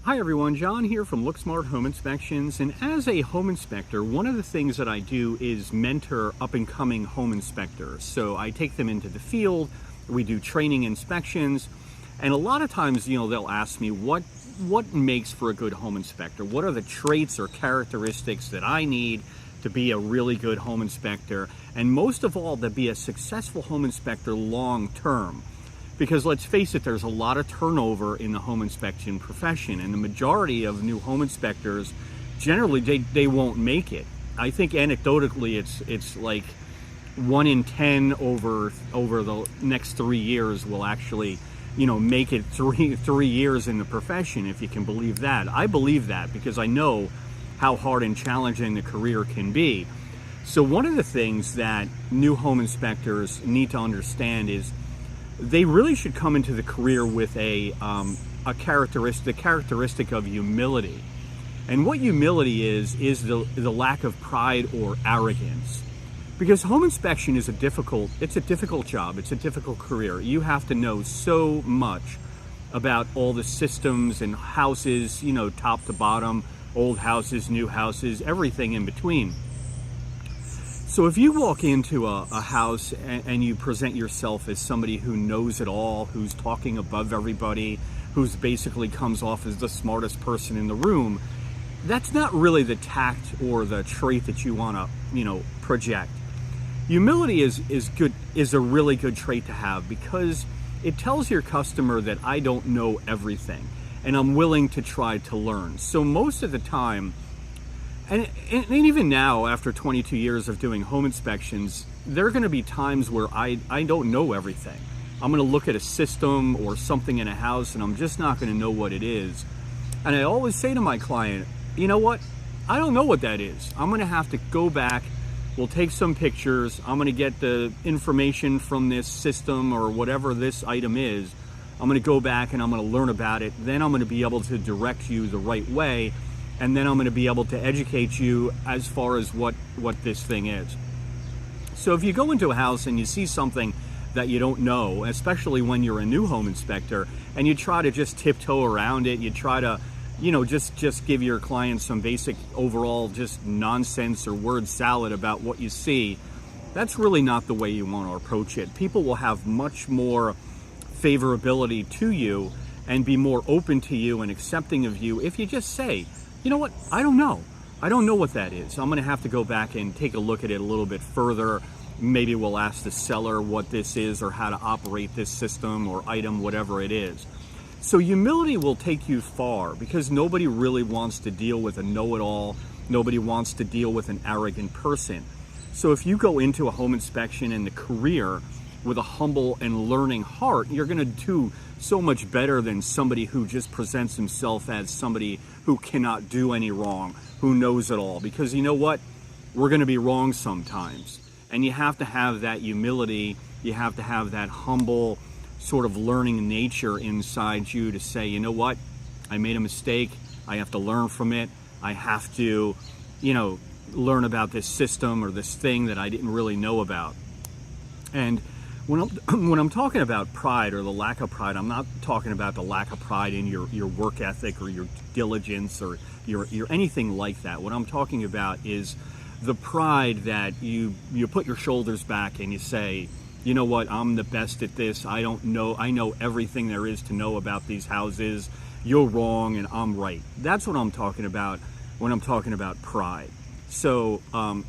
Hi everyone, John here from LookSmart Home Inspections, and as a home inspector, one of the things that I do is mentor up-and-coming home inspectors. So I take them into the field, we do training inspections, and a lot of times, they'll ask me what makes for a good home inspector? What are the traits or characteristics that I need to be a really good home inspector? And most of all, to be a successful home inspector long-term. Because let's face it, there's a lot of turnover in the home inspection profession, and the majority of new home inspectors, generally they won't make it. I think anecdotally it's like 1 in 10 over the next 3 years will actually, make it three years in the profession, if you can believe that. I believe that because I know how hard and challenging the career can be. So one of the things that new home inspectors need to understand is they really should come into the career with the characteristic of humility. And what humility is the lack of pride or arrogance. Because home inspection is a difficult job, it's a difficult career. You have to know so much about all the systems and houses, top to bottom, old houses, new houses, everything in between. So if you walk into a house and you present yourself as somebody who knows it all, who's talking above everybody, who's basically comes off as the smartest person in the room, that's not really the tact or the trait that you want to, project. Humility is a really good trait to have because it tells your customer that I don't know everything and I'm willing to try to learn. So most of the time, and even now, after 22 years of doing home inspections, there are going to be times where I don't know everything. I'm going to look at a system or something in a house and I'm just not going to know what it is. And I always say to my client, you know what? I don't know what that is. I'm going to have to go back. We'll take some pictures. I'm going to get the information from this system or whatever this item is. I'm going to go back and I'm going to learn about it. Then I'm going to be able to direct you the right way. And then I'm going to be able to educate you as far as what this thing is. So if you go into a house and you see something that you don't know, especially when you're a new home inspector, and you try to just tiptoe around it, you try to, just give your clients some basic overall just nonsense or word salad about what you see, that's really not the way you want to approach it. People will have much more favorability to you and be more open to you and accepting of you if you just say, you know what, I don't know. I don't know what that is. I'm going to have to go back and take a look at it a little bit further. Maybe we'll ask the seller what this is or how to operate this system or item, whatever it is. So humility will take you far because nobody really wants to deal with a know-it-all. Nobody wants to deal with an arrogant person. So if you go into a home inspection and the career with a humble and learning heart, you're going to do so much better than somebody who just presents himself as somebody who cannot do any wrong, who knows it all. Because you know what? We're going to be wrong sometimes. And you have to have that humility. You have to have that humble sort of learning nature inside you to say, you know what? I made a mistake. I have to learn from it. I have to, learn about this system or this thing that I didn't really know about. And when I'm talking about pride or the lack of pride, I'm not talking about the lack of pride in your work ethic or your diligence or your anything like that. What I'm talking about is the pride that you put your shoulders back and you say, you know what, I'm the best at this. I know everything there is to know about these houses. You're wrong and I'm right. That's what I'm talking about when I'm talking about pride. So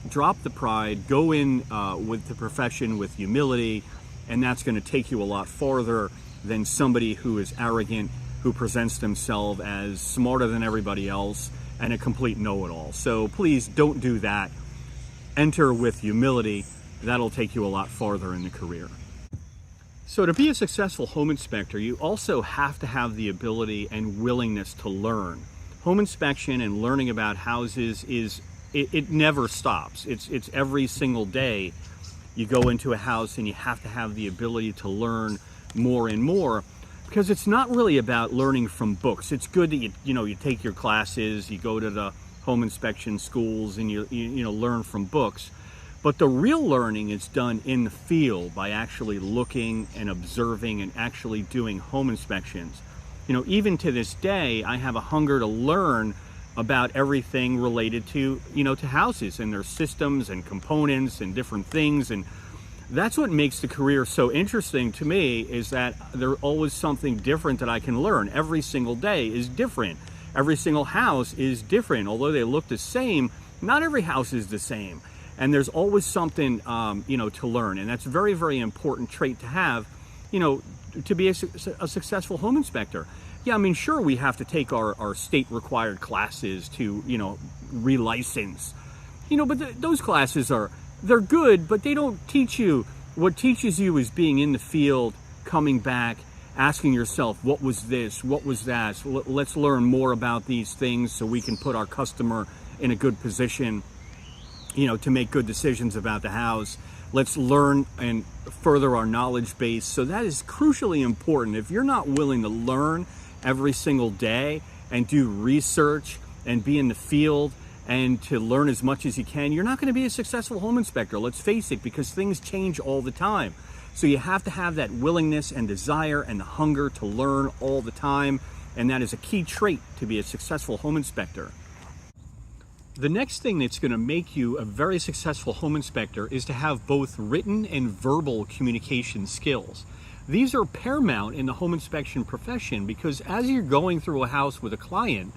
drop the pride, go in with the profession with humility, and that's going to take you a lot farther than somebody who is arrogant, who presents themselves as smarter than everybody else and a complete know-it-all. So please don't do that. Enter with humility. That'll take you a lot farther in the career. So to be a successful home inspector, you also have to have the ability and willingness to learn. Home inspection and learning about houses it never stops. It's every single day. You go into a house and you have to have the ability to learn more and more because it's not really about learning from books. It's good that you take your classes, you go to the home inspection schools and you learn from books. But the real learning is done in the field by actually looking and observing and actually doing home inspections. Even to this day, I have a hunger to learn about everything related to, to houses and their systems and components and different things. And that's what makes the career so interesting to me, is that there's always something different that I can learn. Every single day is different. Every single house is different. Although they look the same, not every house is the same. And there's always something, to learn. And that's a very, very important trait to have, to be a successful home inspector. Yeah, I mean, sure, we have to take our state required classes to, relicense, but those classes they're good, but they don't teach you. What teaches you is being in the field, coming back, asking yourself, what was this? What was that? So let's learn more about these things so we can put our customer in a good position, to make good decisions about the house. Let's learn and further our knowledge base. So that is crucially important. If you're not willing to learn every single day and do research and be in the field and to learn as much as you can, you're not going to be a successful home inspector. Let's face it, because things change all the time. So you have to have that willingness and desire and the hunger to learn all the time. And that is a key trait to be a successful home inspector. The next thing that's going to make you a very successful home inspector is to have both written and verbal communication skills. These are paramount in the home inspection profession, because as you're going through a house with a client,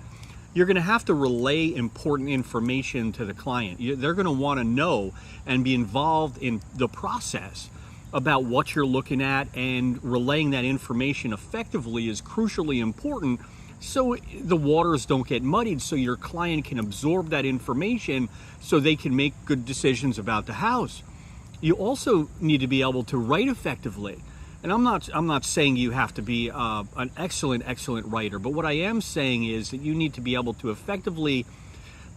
you're going to have to relay important information to the client. They're going to want to know and be involved in the process about what you're looking at, and relaying that information effectively is crucially important, so the waters don't get muddied, so your client can absorb that information so they can make good decisions about the house. You also need to be able to write effectively. And I'm not saying you have to be an excellent writer, but what I am saying is that you need to be able to effectively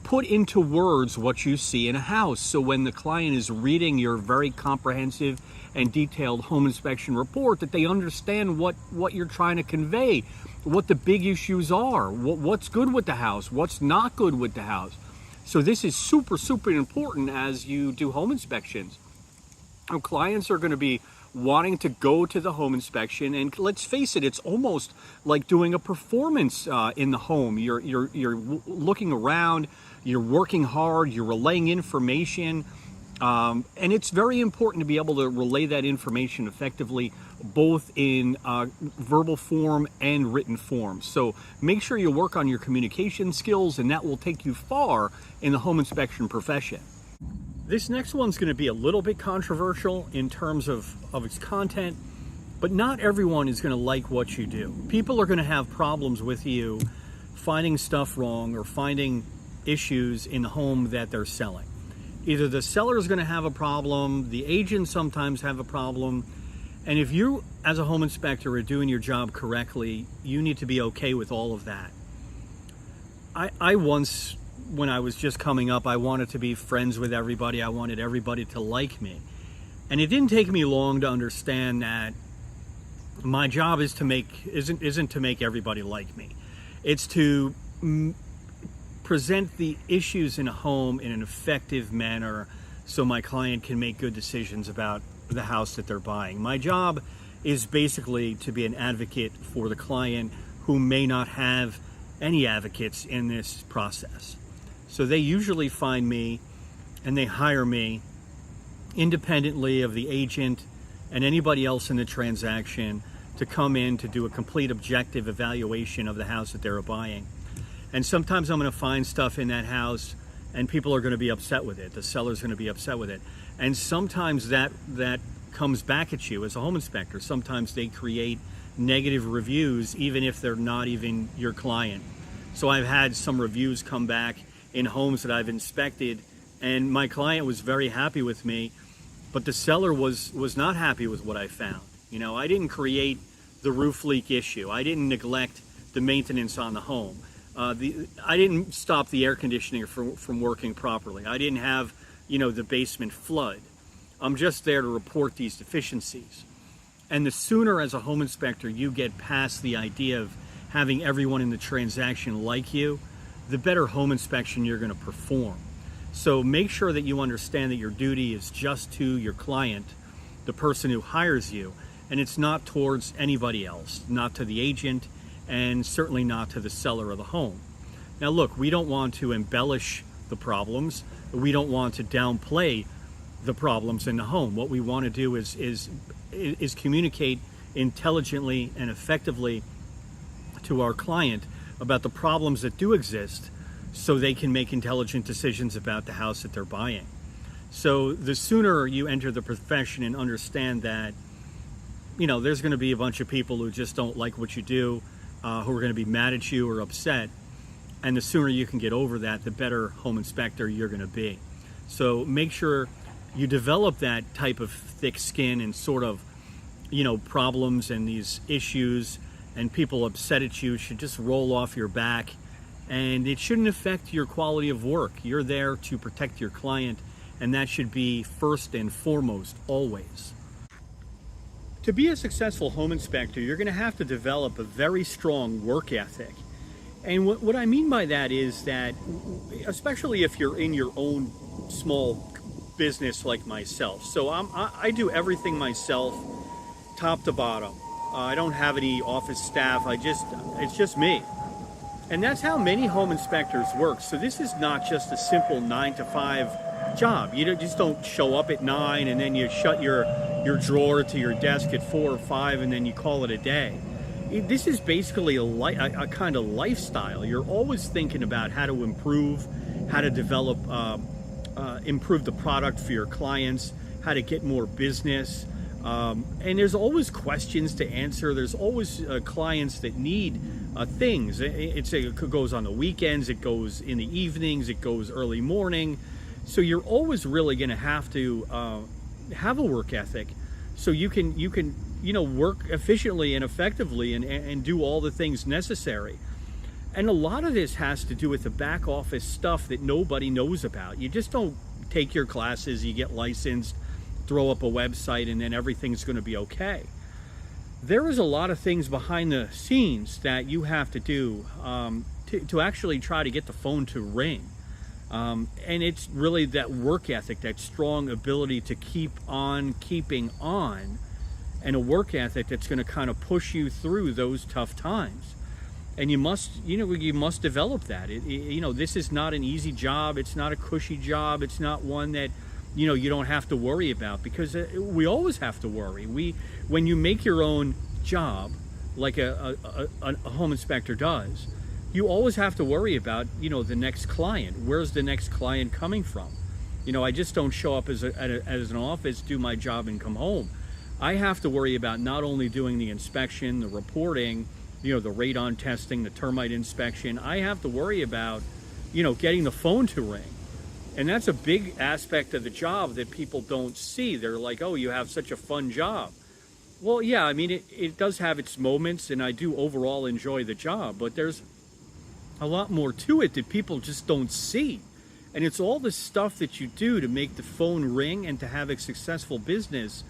put into words what you see in a house. So when the client is reading your very comprehensive and detailed home inspection report, that they understand what you're trying to convey, what the big issues are, what's good with the house, what's not good with the house. So this is super, super important as you do home inspections. Our clients are going to be wanting to go to the home inspection, and let's face it, it's almost like doing a performance in the home. You're looking around, you're working hard, you're relaying information, and it's very important to be able to relay that information effectively, both in verbal form and written form. So make sure you work on your communication skills, and that will take you far in the home inspection profession. This next one's going to be a little bit controversial in terms of its content, but not everyone is going to like what you do. People are going to have problems with you finding stuff wrong or finding issues in the home that they're selling. Either the seller is going to have a problem, the agents sometimes have a problem, and if you, as a home inspector, are doing your job correctly, you need to be okay with all of that. I once, when I was just coming up, I wanted to be friends with everybody. I wanted everybody to like me. And it didn't take me long to understand that my job isn't to make everybody like me. It's to present the issues in a home in an effective manner so my client can make good decisions about the house that they're buying. My job is basically to be an advocate for the client who may not have any advocates in this process. So they usually find me and they hire me independently of the agent and anybody else in the transaction to come in to do a complete objective evaluation of the house that they're buying. And sometimes I'm going to find stuff in that house and people are going to be upset with it. The seller's going to be upset with it. And sometimes that comes back at you as a home inspector. Sometimes they create negative reviews even if they're not even your client. So I've had some reviews come back in homes that I've inspected and my client was very happy with me, but the seller was not happy with what I found. You know, I didn't create the roof leak issue. I didn't neglect the maintenance on the home. I didn't stop the air conditioning from working properly. I didn't have, the basement flood. I'm just there to report these deficiencies. And the sooner as a home inspector you get past the idea of having everyone in the transaction like you, the better home inspection you're going to perform. So make sure that you understand that your duty is just to your client, the person who hires you, and it's not towards anybody else, not to the agent, and certainly not to the seller of the home. Now look, we don't want to embellish the problems. We don't want to downplay the problems in the home. What we want to do is communicate intelligently and effectively to our client about the problems that do exist, so they can make intelligent decisions about the house that they're buying. So the sooner you enter the profession and understand that, you know, there's going to be a bunch of people who just don't like what you do, who are going to be mad at you or upset, and the sooner you can get over that, the better home inspector you're going to be. So make sure you develop that type of thick skin and sort of, you know, problems and these issues and people upset at you should just roll off your back, and it shouldn't affect your quality of work. You're there to protect your client, and that should be first and foremost always. To be a successful home inspector, you're going to have to develop a very strong work ethic. And what I mean by that is that, especially if you're in your own small business like myself. So I do everything myself, top to bottom. I don't have any office staff. It's just me. And that's how many home inspectors work. So this is not just a simple 9-to-5 job. You just don't show up at 9 and then you shut your drawer to your desk at 4 or 5 and then you call it a day. This is basically a kind of lifestyle. You're always thinking about how to improve, how to develop, improve the product for your clients, how to get more business. And there's always questions to answer. There's always clients that need things. It goes on the weekends, it goes in the evenings, it goes early morning. So you're always really going to have to have a work ethic, so you can work efficiently and effectively and do all the things necessary. And a lot of this has to do with the back office stuff that nobody knows about. You just don't take your classes, you get licensed, throw up a website, and then everything's going to be okay. There is a lot of things behind the scenes that you have to do to actually try to get the phone to ring. And it's really that work ethic, that strong ability to keep on keeping on, and a work ethic that's going to kind of push you through those tough times. And you must develop that. This is not an easy job. It's not a cushy job. It's not one that you don't have to worry about, because we always have to worry. When you make your own job, like a home inspector does, you always have to worry about the next client. Where's the next client coming from? I just don't show up as an office, do my job, and come home. I have to worry about not only doing the inspection, the reporting, the radon testing, the termite inspection. I have to worry about getting the phone to ring. And that's a big aspect of the job that people don't see. They're like, oh, you have such a fun job. Well, yeah, I mean, it does have its moments, and I do overall enjoy the job, but there's a lot more to it that people just don't see. And it's all the stuff that you do to make the phone ring and to have a successful business.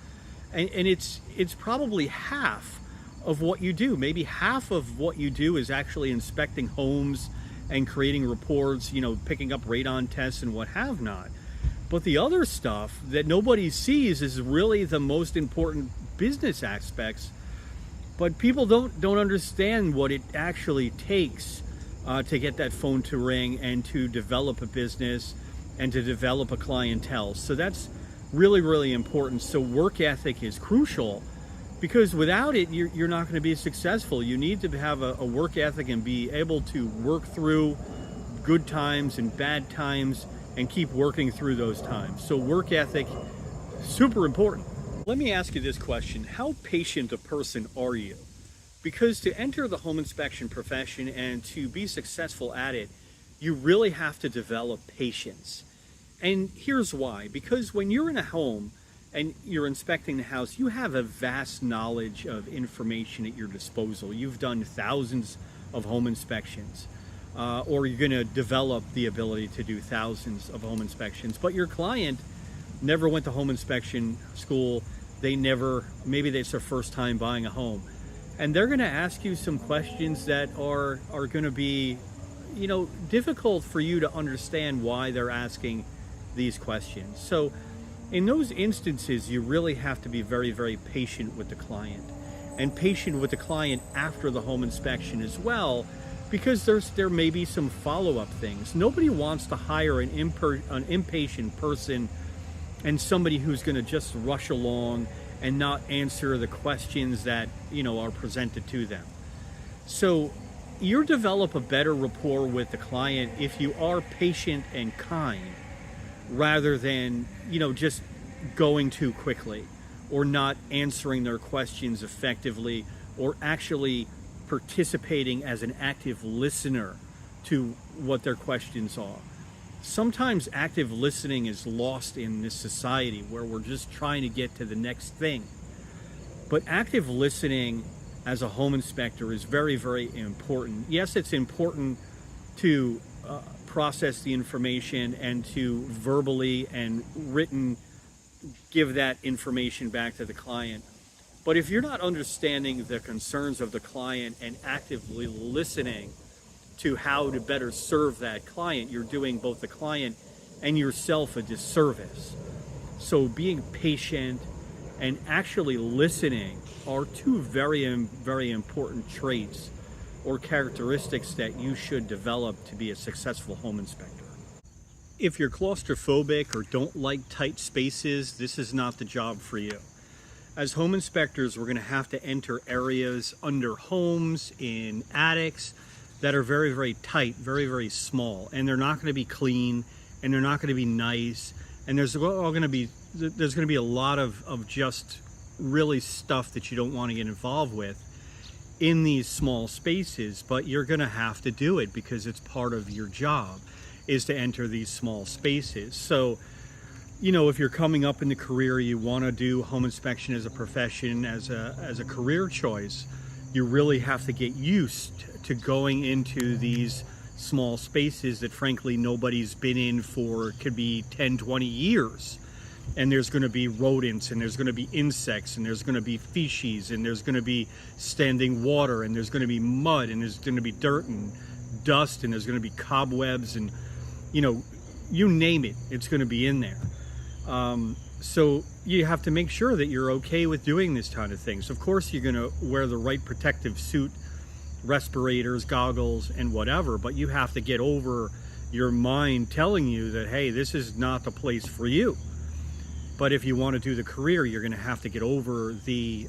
And it's probably half of what you do. Maybe half of what you do is actually inspecting homes and creating reports, picking up radon tests and what have not. But the other stuff that nobody sees is really the most important business aspects. But people don't understand what it actually takes to get that phone to ring and to develop a business and to develop a clientele. So that's really, really important. So work ethic is crucial, because without it, you're not going to be successful. You need to have a work ethic and be able to work through good times and bad times and keep working through those times. So work ethic, super important. Let me ask you this question. How patient a person are you? Because to enter the home inspection profession and to be successful at it, you really have to develop patience. And here's why. Because when you're in a home and you're inspecting the house, you have a vast knowledge of information at your disposal. You've done thousands of home inspections, or you're going to develop the ability to do thousands of home inspections. But your client never went to home inspection school. Maybe it's their first time buying a home. And they're going to ask you some questions that are going to be, difficult for you to understand why they're asking these questions. So in those instances, you really have to be very, very patient with the client. and patient with the client after the home inspection as well, because there may be some follow-up things. Nobody wants to hire an impatient person and somebody who's going to just rush along and not answer the questions that, are presented to them. So you develop a better rapport with the client if you are patient and kind, rather than, just going too quickly or not answering their questions effectively, or actually participating as an active listener to what their questions are. Sometimes active listening is lost in this society where we're just trying to get to the next thing. But active listening as a home inspector is very, very important. Yes, it's important to process the information and to verbally and written give that information back to the client. But if you're not understanding the concerns of the client and actively listening to how to better serve that client, you're doing both the client and yourself a disservice. So being patient and actually listening are two very, very important traits or characteristics that you should develop to be a successful home inspector. If you're claustrophobic or don't like tight spaces, this is not the job for you. As home inspectors, we're going to have to enter areas under homes, in attics, that are very, very tight, very, very small, and they're not going to be clean, and they're not going to be nice, and there's going to be a lot of just really stuff that you don't want to get involved with in these small spaces, but you're going to have to do it because it's part of your job, is to enter these small spaces. So, if you're coming up in the career, you want to do home inspection as a profession, as a career choice, you really have to get used to going into these small spaces that frankly nobody's been in for, could be 10, 20 years. And there's going to be rodents, and there's going to be insects, and there's going to be feces, and there's going to be standing water, and there's going to be mud, and there's going to be dirt and dust, and there's going to be cobwebs, and you name it, it's going to be in there. So you have to make sure that you're okay with doing this kind of things. Of course, you're going to wear the right protective suit, respirators, goggles, and whatever, but you have to get over your mind telling you that, hey, this is not the place for you. But if you want to do the career, you're going to have to get over the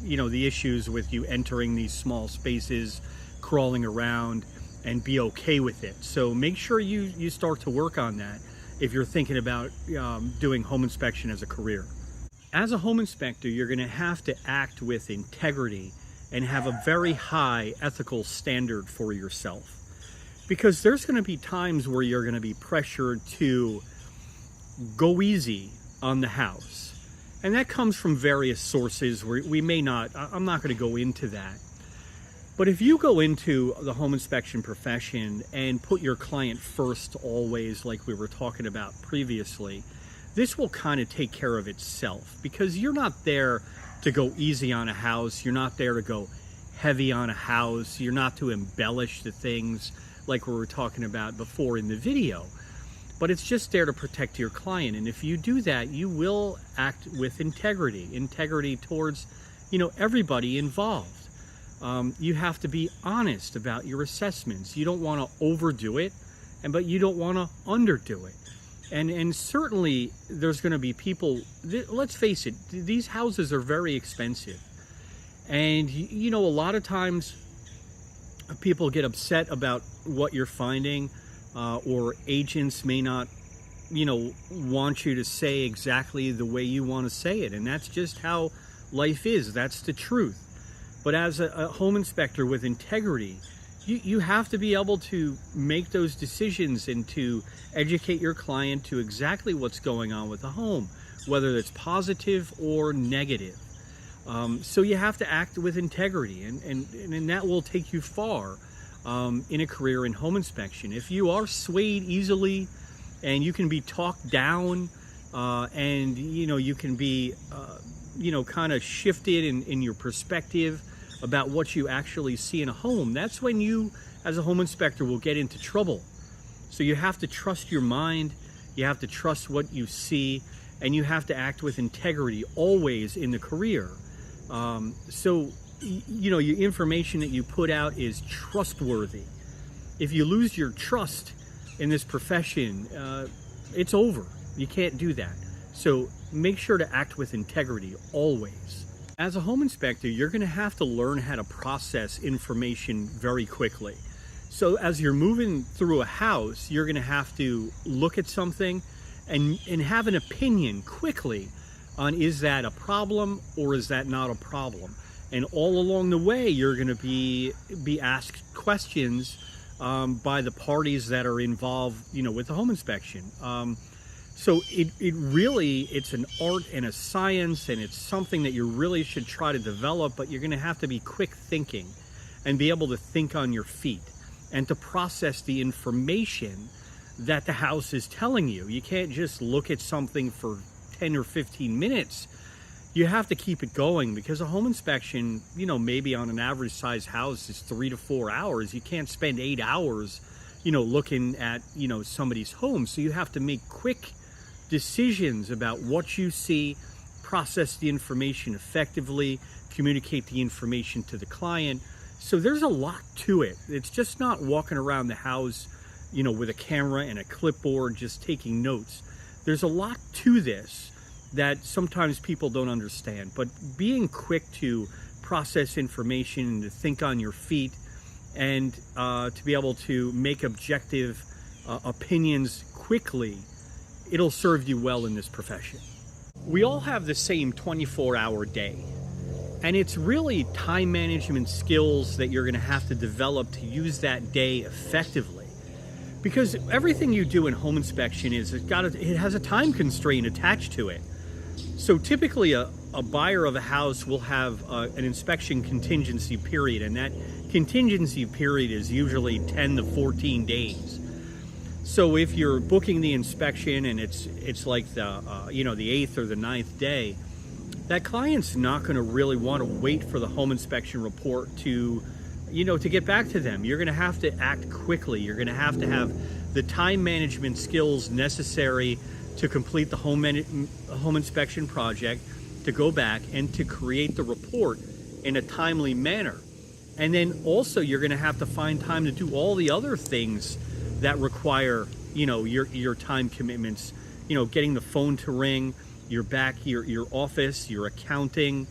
issues with you entering these small spaces, crawling around, and be okay with it. So make sure you start to work on that if you're thinking about doing home inspection as a career. As a home inspector, you're going to have to act with integrity and have a very high ethical standard for yourself, because there's going to be times where you're going to be pressured to go easy on the house, and that comes from various sources where we may not, I'm not going to go into that. But if you go into the home inspection profession and put your client first always, like we were talking about previously, this will kind of take care of itself, because you're not there to go easy on a house. You're not there to go heavy on a house. You're not to embellish the things like we were talking about before in the video. But it's just there to protect your client. And if you do that, you will act with integrity towards, everybody involved. You have to be honest about your assessments. You don't want to overdo it, but you don't want to underdo it. And certainly there's going to be people, let's face it, these houses are very expensive. And, a lot of times people get upset about what you're finding, or agents may not, want you to say exactly the way you want to say it. And that's just how life is. That's the truth. But as a home inspector with integrity, you have to be able to make those decisions and to educate your client to exactly what's going on with the home, whether it's positive or negative. So you have to act with integrity, and that will take you far in a career in home inspection. If you are swayed easily and you can be talked down, and you can be kind of shifted in your perspective about what you actually see in a home, that's when you, as a home inspector, will get into trouble. So you have to trust your mind, you have to trust what you see, and you have to act with integrity always in the career, So, your information that you put out is trustworthy. If you lose your trust in this profession, it's over. You can't do that. So make sure to act with integrity always. As a home inspector, you're going to have to learn how to process information very quickly. So as you're moving through a house, you're going to have to look at something and have an opinion quickly on, is that a problem or is that not a problem? And all along the way, you're going to be asked questions by the parties that are involved, with the home inspection. So it's an art and a science, and it's something that you really should try to develop, but you're going to have to be quick thinking and be able to think on your feet and to process the information that the house is telling you. You can't just look at something for 10 or 15 minutes. You have to keep it going, because a home inspection, maybe on an average size house is 3 to 4 hours. You can't spend 8 hours, looking at, somebody's home. So you have to make quick decisions about what you see, process the information effectively, communicate the information to the client. So there's a lot to it. It's just not walking around the house, with a camera and a clipboard just taking notes. There's a lot to this that sometimes people don't understand. But being quick to process information and to think on your feet and to be able to make objective opinions quickly, it'll serve you well in this profession. We all have the same 24-hour day, and it's really time management skills that you're going to have to develop to use that day effectively. Because everything you do in home inspection it has a time constraint attached to it. So typically a buyer of a house will have an inspection contingency period, and that contingency period is usually 10 to 14 days. So if you're booking the inspection and it's like the 8th or the 9th day, that client's not going to really want to wait for the home inspection report to get back to them. You're going to have to act quickly. You're going to have the time management skills necessary to complete the home inspection project, to go back and to create the report in a timely manner. And then also you're going to have to find time to do all the other things that require, your time commitments, getting the phone to ring, your office, your accounting,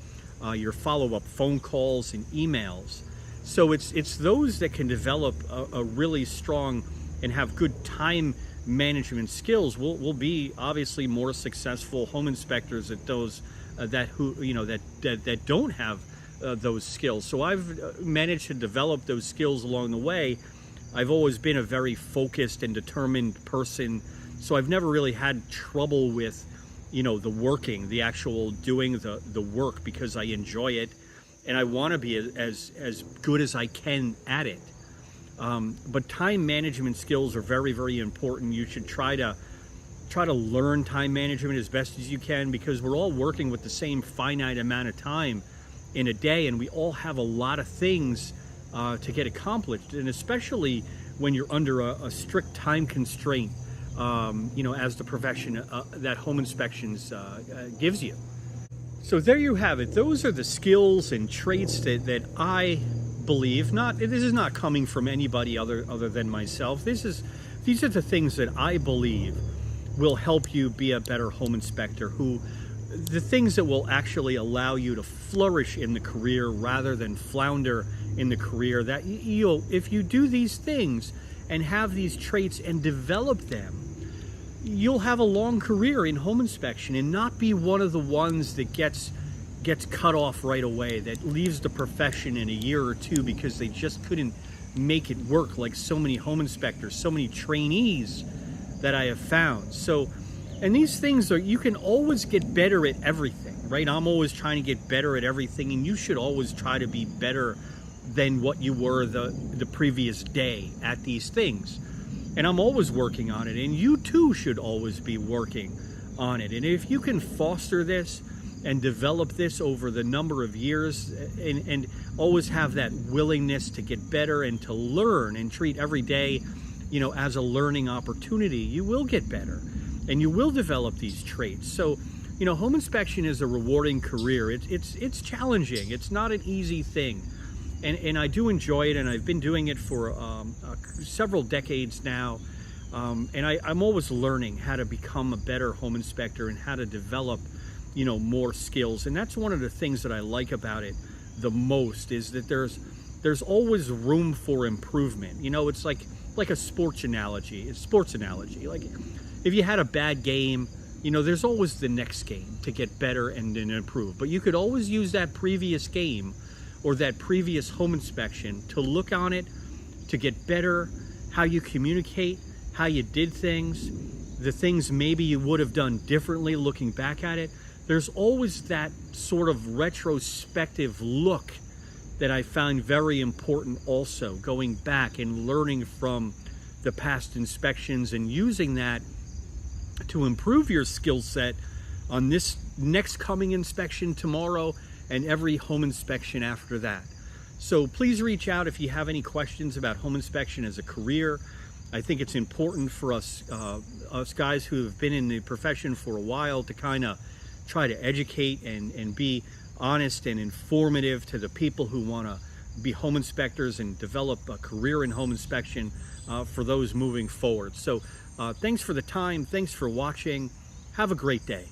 your follow-up phone calls and emails. So it's those that can develop a really strong and have good time management skills will be obviously more successful home inspectors at those that don't have those skills. So I've managed to develop those skills along the way. I've always been a very focused and determined person, so I've never really had trouble with the actual doing the work, because I enjoy it and I want to be as good as I can at it. But time management skills are very, very important. You should try to learn time management as best as you can, because we're all working with the same finite amount of time in a day, and we all have a lot of things to get accomplished, and especially when you're under a strict time constraint, as the profession that home inspections gives you. So there you have it. Those are the skills and traits that I believe, this is not coming from anybody other than myself. These are the things that I believe will help you be a better home inspector, the things that will actually allow you to flourish in the career rather than flounder in the career. That if you do these things and have these traits and develop them, you'll have a long career in home inspection and not be one of the ones that gets cut off right away, that leaves the profession in a year or two because they just couldn't make it work, like so many home inspectors, so many trainees that I have found. So, and these things you can always get better at everything, right? I'm always trying to get better at everything, and you should always try to be better than what you were the previous day at these things. And I'm always working on it, and you too should always be working on it. And if you can foster this and develop this over the number of years, and always have that willingness to get better and to learn and treat every day, as a learning opportunity, you will get better and you will develop these traits. So, You know, home inspection is a rewarding career. It's challenging. It's not an easy thing. And I do enjoy it, and I've been doing it for several decades now. And I'm always learning how to become a better home inspector and how to develop, you know, more skills. And that's one of the things that I like about it the most, is that there's always room for improvement. You know, it's like a sports analogy. Like if you had a bad game, you know, there's always the next game to get better and improve. But you could always use that previous game or that previous home inspection to look on it, to get better, how you communicate, how you did things, the things maybe you would have done differently looking back at it. There's always that sort of retrospective look that I find very important also, going back and learning from the past inspections and using that to improve your skill set on this next coming inspection tomorrow and every home inspection after that. So please reach out if you have any questions about home inspection as a career. I think it's important for us guys who have been in the profession for a while to kind of try to educate and be honest and informative to the people who want to be home inspectors and develop a career in home inspection for those moving forward. So thanks for the time. Thanks for watching. Have a great day.